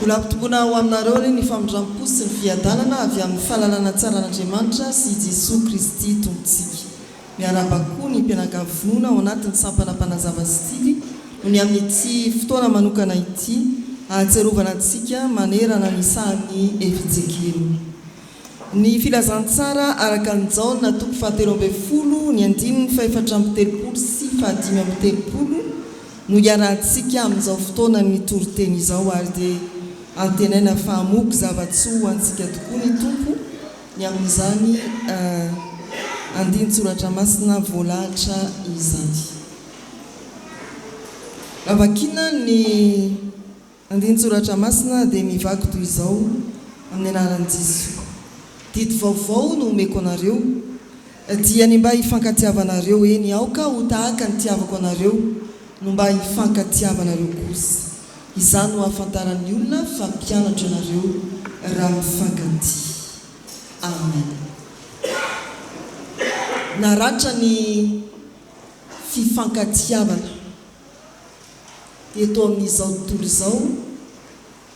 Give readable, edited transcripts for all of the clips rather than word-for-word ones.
Olapitokona ho aminareo ny famindram-po sy ny fiadanana avy amin'ny fahalalana tsara an'Andriamanitra sy Jesosy Kristy tompontsika. Miarabako ny mpianakaviana ao anatin'ny sampana mpanazava stily no ny amin'ity fotoana manokana ity ahatsiarovana antsika manerana ny sahan'ny efijekely. Ny filazantsara araka ny jaona toko 17 ny andininy 430 sy 530 no iarahantsika amin'izao fotoana ny toriteny izao ary dia antenaina fahamoky zavatsoa antsika tokoa ny tompo ny amin'izany andin-tsoratra masina voalahatra izany. Avakina ny andin-tsoratra masina dia mivaky toy izao amin'ny anaran'i Jesosy. Didy vaovao no omeko anareo dia ny mba hifankatiavanareo eny aoka ho tahaka ny tiavako anareo no mba hifankatiavanareo kosa. Izany no ahafantaran'ny olona fa mpianatra anareo raha mifankatia. Amen. Naratra ny fifankatiavana eto amin'izao tontolo izao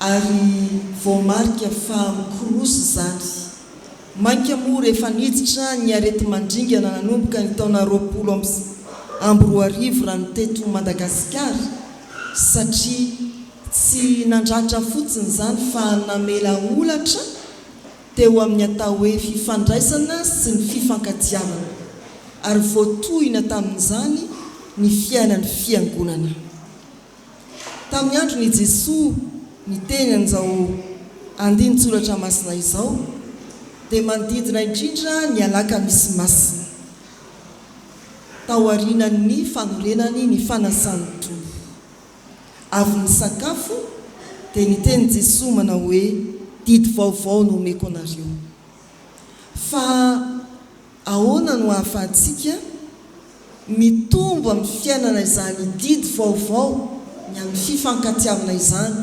ary voamarika fa mikorosy izany. Mainka moa rehefa niditra ny arety mandringana nanomboka ny taona 2024 raha ny teto Madagasikara satria tsy nandratra fotsiny izany fa namela olatra teo amin'ny atao hoe fifandraisana sy ny fifankatiavana ary voatohina tamin'izany ny fiainan'ny fiangonana. Tamin'ny andron'i Jesosy ny tenin'izao andin-tsoratra masina izao dia mandidina indrindra ny alaka misy masina taorianany fanorenany ny fanasany tombo. Avy ny sakafo dia ny teny Jesosy manao hoe didy vaovao no omeko anareo. Fa ahoana no ahafahantsika mitombo amin'ny fiainana izany didy vaovao ny amin'ny fifankatiavana izany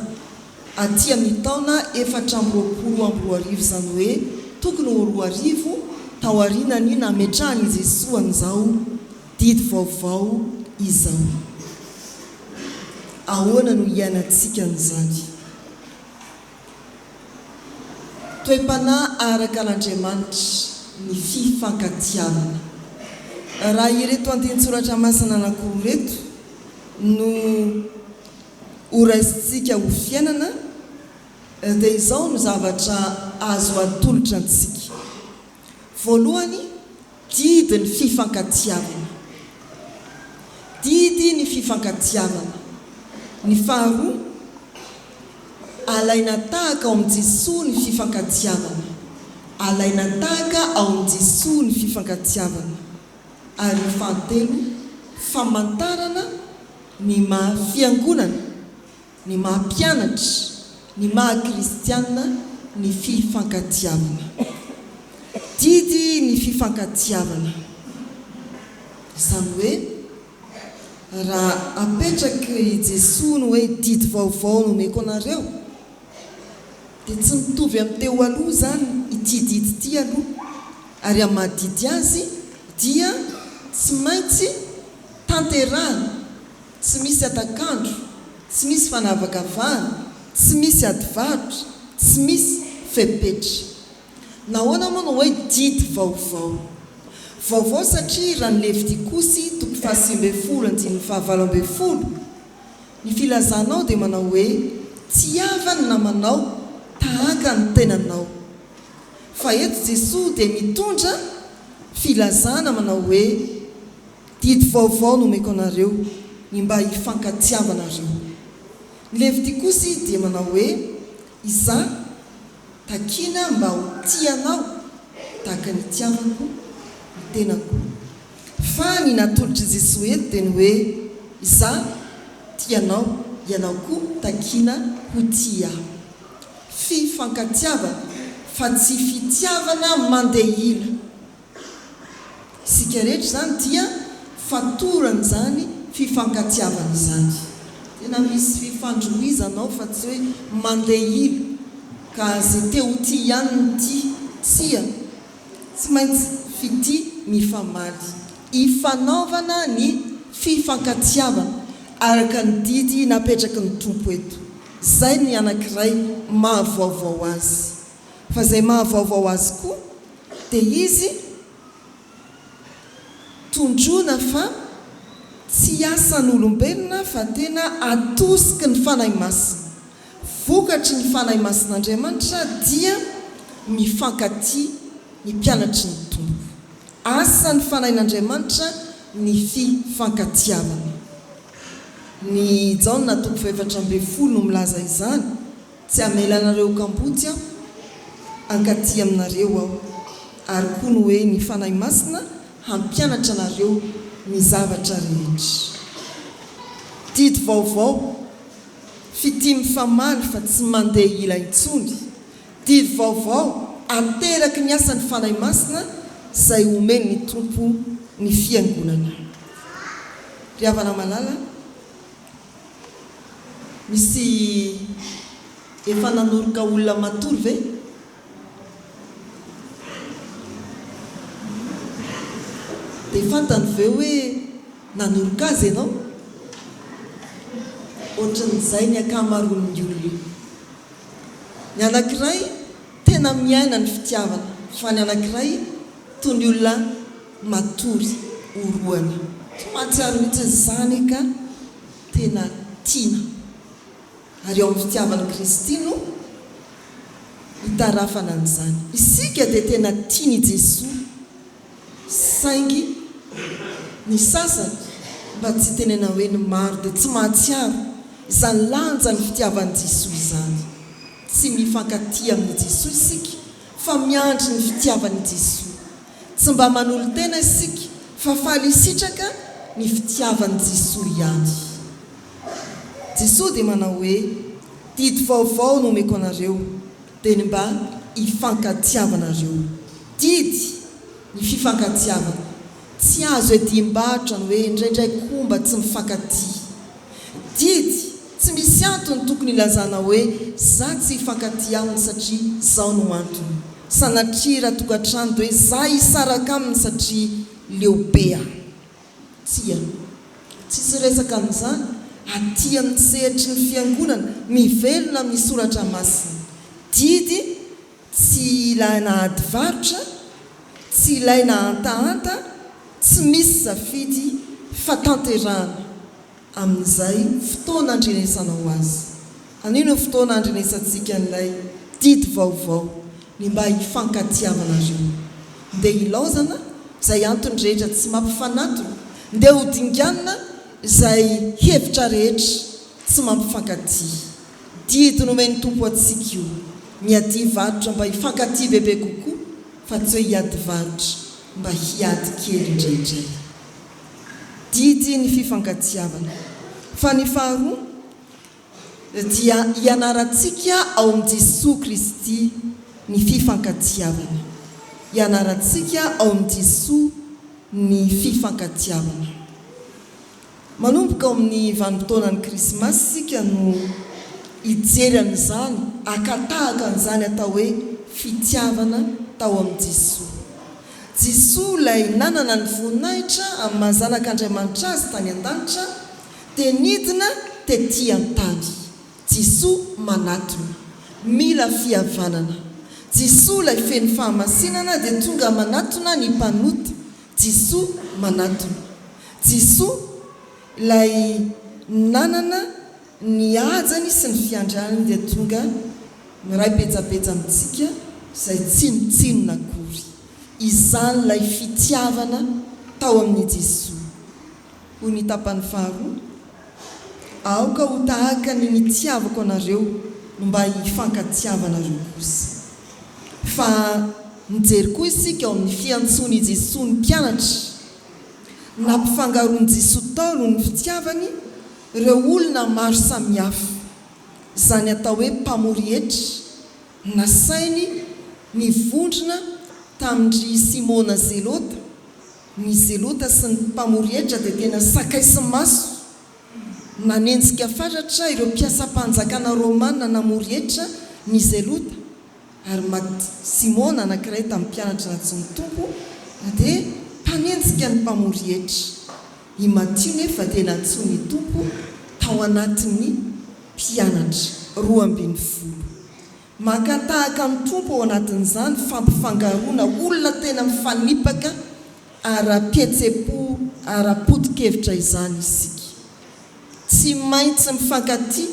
aty amin'ny taona 420 izany hoe tokony ho 2000 taorianany nametrahany Jesosy an'izao didy vaovao izao. Ahoana no iainantsika an'izany? Toe-panahy araka an'Andriamanitra ny fifankatiavana. Raha ireto andin-tsoratra masina anankiroa reto no horaisintsika ho fiainana dia izao no zavatra azo atolotra antsika. Voalohany, didy ny fifankatiavana. Didy ny fifankatiavana. Ny faharoa, alaina tahaka ao amin'ny Jesosy ny fifankatiavana. Alaina tahaka ao amin'ny Jesosy ny fifankatiavana. Ary ny fahatelo, famantarana ny maha-fiangonana, ny maha-mpianatra, ny maha-kristianina ny fifankatiavana. Didy ny fifankatiavana. Izany hoe raha apetraky Jesosy no hoe didy vaovao no omeko anareo dia tsy mitovy amin'ny teo aloha izany ity didy ity aloha, ary amin'ny mahadidy azy dia tsy maintsy tanterahana, tsy misy atakandro, tsy misy fanavakavahana, tsy misy adivarotra, tsy misy fepetra. Nahoana moa no hoe didy vaovao? Vaovao satria raha ny Levitikosy 17:5 ny filazanao dia manao hoe tiavana na manao tahaka ny tenanao. Fa eto Jesosy dia mitondra filazana manao hoe didy vaovao no omeko anareo ny mba hifankatiavanareo. Ny Levitikosy dia manao hoe iza takina mba ho tianao tahaka ny tiavako ny tenako. Fa ny natolotra Jesosy eto dia ny hoe iza tianao, ianao koa takina ho tia. Fifankatiavana fa tsy fitiavana mandeha ila. Isika rehetra izany dia fatorana izany fifankatiavana izany. Tena misy fifandrohizanao fa tsy hoe mandeha ila ka izay teo ty ihany ny tia, tsia. Tsy maintsy fity mifamaly. Ifanaovana ny fifankatiavana araka ny didy napetraky ny tompo eto. zay ny anankiray mahavaovao azy. Fa zay mahavaovao azy koa dia izy tondrona fa tsy asan'olombelona fa tena atosiky ny fanahy masina. Vokatry ny fanahy masin'Andriamanitra dia mifankatia ny mpianatry ny tompo. Asan'ny fanahin'Andriamanitra ny fifankatiavana. Ny Jaona 4:12 no milaza izany. Tsy amelanareo kampotsy aho, ankatia aminareo aho, ary koa no hoe ny fanahy masina hampianatra anareo ny zavatra rehetra. Didy vaovao, fitimy famaly fa tsy mandeha ila intsony. Didy vaovao, ateraky ny asan'ny fanahy masina izay omeny ny tompo ny fiangonana. Ry havana malala, misy efa nanoroka olona matory ve? Dia fantany ve hoe nanoroka azy ianao? Ohatran'izay ny akamaroan'ny olona. Ny anankiray tena miaina ny fitiavana, fa ny anankiray toy ny olona matory oroana. Mahatsiaro mihitsy izany ka tena tiana. Ary eo amin'ny fitiavan'i Kristy no hitarafana an'izany. Isika dia tena tiany Jesosy, saingy ny sasany mba tsy tenena hoe ny maro dia tsy mahatsiaro izany lanja ny fitiavan'i Jesosy izany. Tsy mifankatia amin'ny Jesosy isika, fa miandry ny fitiavan'i Jesosy. Tsy mba manolo tena isika, fa faly isitraka ny fitiavan'i Jesosy ihany. Jesosy dia manao hoe didy vaovao no omeko anareo, dia ny mba hifankatiavanareo. Didy ny fifankatiavana. Tsy azo ediam-barotra ny hoe indraindray komba tsy mifankatia. Didy tsy misy antony tokony ilazana hoe za tsy hifankatia aminy satria zao no antony. Sanatria raha tokantrano dia hoe za hisaraka aminy satria leobea. Tsia, tsisy resaka amin'izany. Atia amin'ny sehatry ny fiangonana, mivelona amin'ny soratra masina. Didy tsy ilaina ady varotra, tsy ilaina anta-anta, tsy misy safidy fa tanterahana amin'izay fotoana andrenesanao azy. Anino fotoana andrenesantsika an'ilay didy vaovao, ny mba hifankatiavanareo. Dia ilaozana izay antony rehetra tsy mampifanatona, dia hodinganina izay hevitra rehetra tsy mampifankatia. Didy nomeny tompo atsika io, miady varotra mba hifankatia bebe kokoa, fa tsy hoe hiady varotra mba hiady kely indrindray. Didy ny fifankatiavana. Fa ny faharoa dia hianarantsika ao amin'ny Jesosy Kristy ny fifankatiavana. Hianarantsika ao amin'ny Jesosy ny fifankatiavana. Manomboka ao amin'ny vanim-potoanan'ny Krismasy sika no hijery amin'izany, akatahaka an'izany atao hoe fitiavana tao amin'ny Jesosy. Jesosy ilay nanana ny voninahitra amin'ny mahazanak'Andriamanitra azy tany an-danitra, dia nidina tetỳ an-tany. Jesosy manatona, mila fihavanana. Jesosy ilay feno fahamasinana dia tonga manatona ny mpanota. Jesosy manatona. Jesosy ilay nanana ny ajany sy ny fiandrianany dia tonga miray betsabetra amintsika izay tsinotsinona akory. Izany ilay fitiavana tao amin'ny Jesosy. Hoy ny tapany faharoa, aoka ho tahaka ny nitiavako anareo no mba hifankatiavanareo kosa. Fa mijery koa isika ao amin'ny fiantsony Jesosy ny mpianatra, nampifangaroan'i Jesosy tao noho ny fitiavany ireo olona maro samihafa, izany atao hoe mpamory hetra, nasainy nivondrona tamin'ny Simona Zelota. Ny Zelota sy ny mpamory hetra dia tena sakay sy maso. Nanenjika fatratra ireo mpiasam-panjakana Rômana namory hetra ny Zelota, ary Simona anankiray tamin'ny mpianatra natsoin'ny tompo dia mpanenjika ny mpamory hetra. I Matthieu nefa dia natsoin'ny tompo tao anatin'ny mpianatra 12 maka tahaka amin'ny tompo ao anatin'izany fampifangaroana olona tena mifanipaka ara-pihetsepo ara-potikevitra izany isika tsy maintsy mifankaty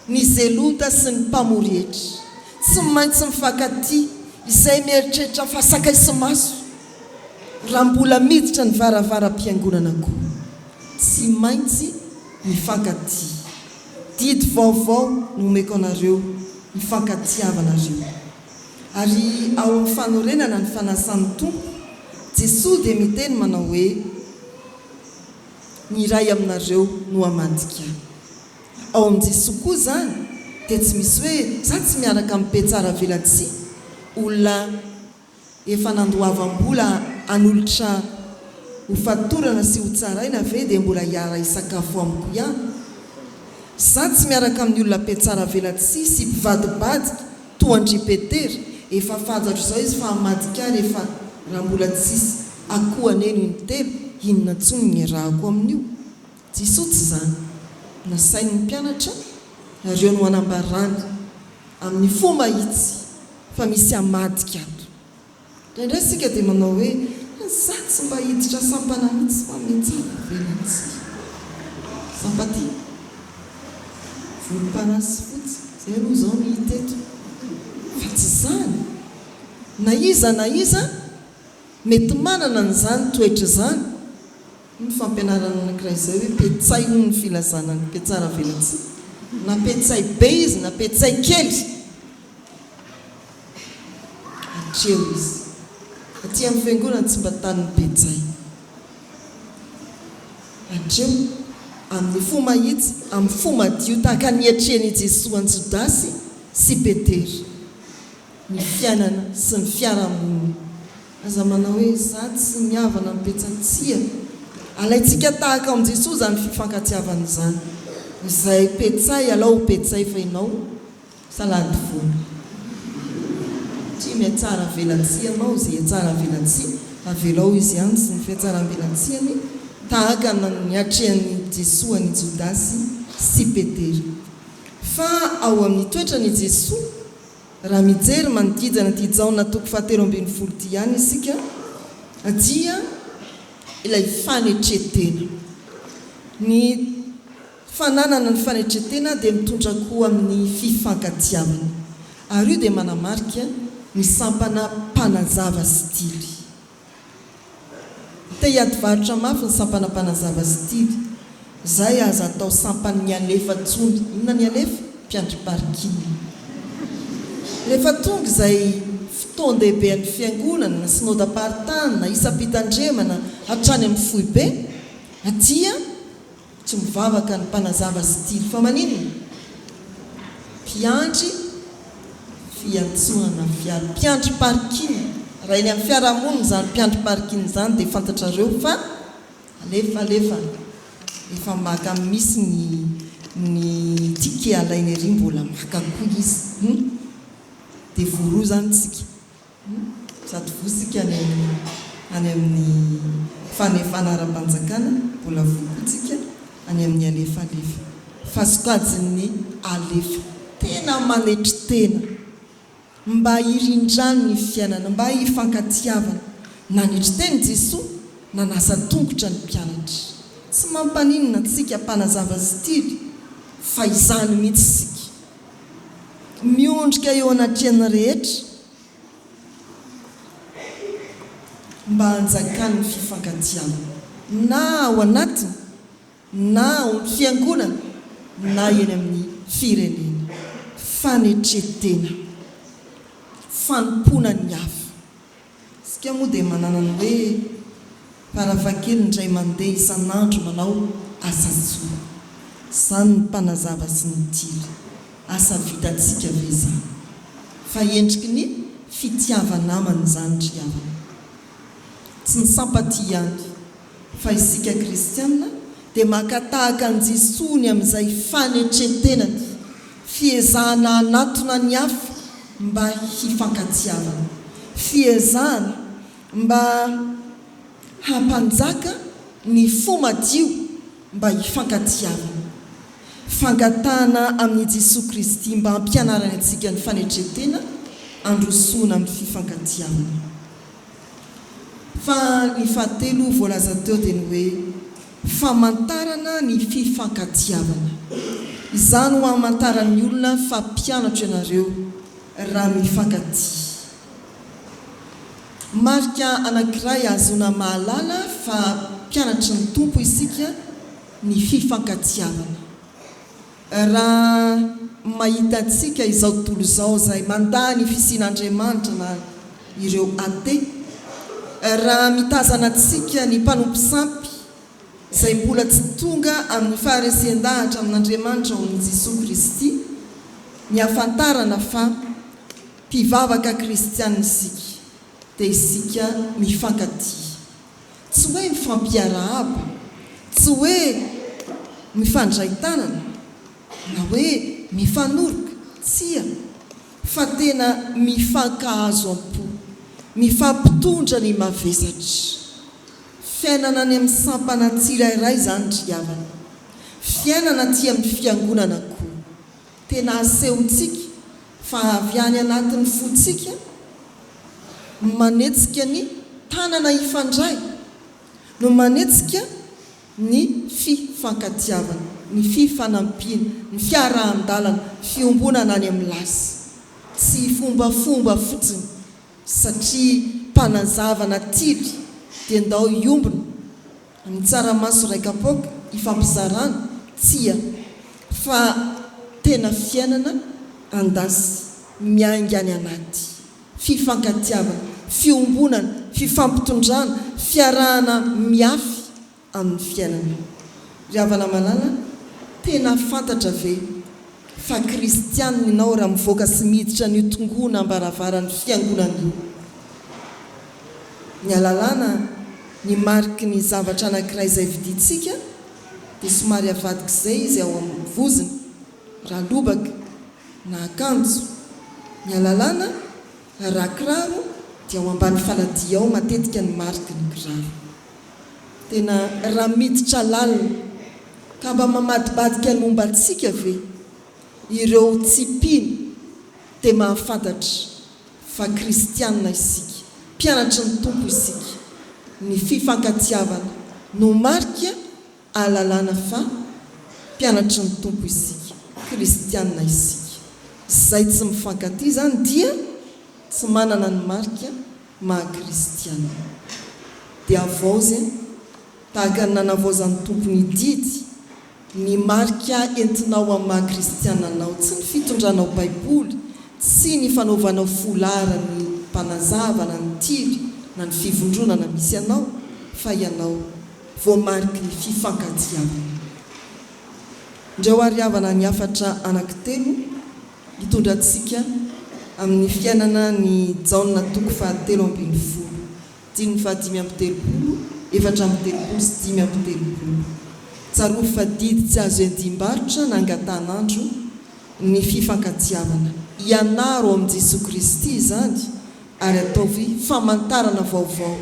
ny zelota sy ny mpamorietra tsy maintsy mifankaty izay mieritreritra fa sakaiso maso raha mbola miditra ny varavara-piangonana koa tsy maintsy mifankaty didy vaovao no omeko anareo mifankatiavanareo ary ao amin'ny fanorenana ny fanasan'ny tompo Jesosy dia miteny manao hoe ny iray aminareo no hamadika ao amin'ny Jesosy koa zany dia tsy misy hoe za tsy miaraka amin'ny petsara velatsia olona efa nandoavam-bola anolotra ho fatorana sy ho tsaraina ve dia mbola hiara isakafo amiko ihany za tsy miaraka amin'ny olona petsara velatsia sy mpivadibadika toandry petera efa fantatro izao izy fa hamadika rehefa raha mbola tsisy akohaneny ny telo inona ntsony ny rahako amin'io Jesosy tsy zany nasainy ny mpianatra nareo no anambarany amin'ny fo mahitsy fa misy hamadika ato indray sika dia manao hoe za tsy mba hiditra sampana mihitsy fa mentsana velatsia sampaty volomparasy fotsy zay aloha zao no hita eto fa tsy zany na iza mety manana n'izany toetra zany ny fampianarana anankiray izay hoe petsay no ny filazana ny petsara velatsia na petsay be izy na petsay kely atreo izy aty amin'ny fiangonana tsy mba tany petsay atreo amin'ny fo mahitsy amin'ny fo madio tahaka niatrehany Jesosy any Jodasy sy Petera ny fiainana sy ny fiarahamonina aza manao hoe za tsy miavana amin'ny petsatsia alaitsika tahaka amin'ny Jesosy zany fifankatiavana izany izay petsay alao petsay fa ianao salady vola tsy miatsara velatsia anao zay tsara velatsia avelao izy ihany sy ny fiatsara velatsiany tahaka niatrehan'ny Jesosy any Jodasy sy Petera fa ao amin'ny toetrany Jesosy raha mijery manodidina ty jaona toko 17 ty ihany isika adia ilay fanetretena ny fananana ny fanetretena dia mitondra koa amin'ny fifankatiavana ary io dia manamarika ny sampana mpanazava stily te hiady varotra mafy ny sampana mpanazava stily zay aza atao sampany ny alefa tsony inona ny alefa mpiandri-parikina rehefa tonga izay fotoan-dehibe an'ny fiangonana na synodam-paritany na isam-pitandremana hatrany amin'ny foibe atia tsy mivavaka ny mpanazava stily fa maninona mpiandry fiantsoana fiara mpiandri-parikina raha eny amin'ny fiarahamonina zany mpiandri-parikina zany dia fantatrareo fa alefa efa maka misy ny tike alainy ery mbola maka koa izy dia voro zany tsika sady vosika any amin'ny fanefana ara-panjakana mbola vokotsika any amin'ny alefa fa sokajin'ny alefa tena manetry tena mba hirindrany ny fiainana mba hifankatiavana nanetry teny Jesosy nanasa tongotra ny mpianatra tsy mampaninona tsika mpanazava stily fa izany mihitsy sika miondrika eo anatrehana rehetra mba hanjakany ny fifankatiavana na ao anatiny na ao amin'ny fiangonana na eny amin'ny firenena fanetretena fanompona ny hafa sika moa dia manana ny hoe faravakely ndray mandeha isan'andro manao asa soa zany ny mpanazava sy ny tily asa vitantsika ve zany fa endriky ny fitiavanamany zany triavana tsy ny sampaty ihany fa isika kristianina dia makatahaka ny Jesosy amin'izay fanetretenany fiezahana anatona ny hafa mba hifankatiavana fiezahana mba hampanjaka ny fo madio mba hifankatiavana fangatana amin'ny Jesosy Kristy mba hampianarana antsika ny fanetretena androsoana amin'ny fifankatiavana. Fa ny fahatelo voalaza teo dia ny hoe famantarana ny fifankatiavana. Izany ho hamantaran'ny olona fa mpianatra ianareo raha mifankatia. Marika anankiray azona mahalala fa mpianatra ny tompo isika ny fifankatiavana. Raha mahita antsika izao tontolo izao izay mandany fisian'Andriamanitra na ireo ate, raha mitazana antsika ny mpanompo sampy izay mbola tsy tonga amin'ny faharesen-dahatra amin'Andriamanitra amin'ny Jesosy Kristy, ny afantarana fa mpivavaka kristianina isika dia isika mifankatia. Tsy hoe mifampiarahaba, tsy hoe mifandray tanana, na hoe mifanoroka, tsia, fa tena mifankahazo am-po, mifampitondra ny mavesatra. Fiainana any amin'ny sampana tsirairay izany ryhavana. Fiainana tia amin'ny fiangonana koa. Tena asehontsika fa avy any anatin'ny fontsika manetsika ny tanana ifandray no manetsika ny fifankatiavana, ny fifanampiana, ny fiarahan-dalana, fiombonana any amin'ny lasy. Tsy fombafomba fotsiny satria mpanazavana tiry dia ndao iombona amin'ny tsaramaso raika-poaka ifampizarana, tsia, fa tena fiainana andasy miainga any anaty fifankatiavana, fiombonana, fifampitondrana, fiarahana miafy amin'ny fiainana. Ry havana malala, tena fantatra ve fa kristianina ianao raha mivoaka sy miditra ny tongona ambaravaran'ny fiangonana. Ny alalana ny mariky ny zavatra anankiray izay vidintsika dia somary avadika izay izy ao amin'ny voziny, raha lobaka na akanjo. Ny alalana raha kiraro dia ao ambany faladia ao matetika ny mariky ny kiraro. Tena raha miditra lalina ka mba mamadibadika ny momba antsika ve ireo tsipiny dia mahafantatra fa kristianina isika, mpianatra ny tompo isika. Ny fifankatiavana no marika alalana fa mpianatra ny tompo isika, kristianina isika. Izay tsy mifankatia izany dia tsy manana ny marika maha-kristianina. Dia avaozy tahaka ny nanavaozan'ny tompony didy ny marika entinao amin'ny maha-kristianina anao, tsy ny fitondranao baiboly, tsy ny fanaovanao folara ny mpanazava na ny tiry na ny fivondronana misy anao, fa ianao voamariky ny fifankatiavana. Ndreo ariavana ny afatra anankitelo hitondrantsika amin'ny fiainana ny jaona toko fahatelo ambin'ny folo, dimy fahadimy amby telopolo, efatra amby telopolo sy dimy amby telopolo. Tsaroa fa didy tsy azo endimbarotra nangatanandro ny fifankatiavana. Ianaro amin'ny Jesosy Kristy izany ary ataovy famantarana vaovao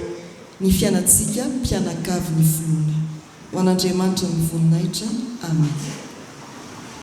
ny fiainantsika mpianakavy ny vonoina. Ho an'Andriamanitra ny voninahitra. Amen.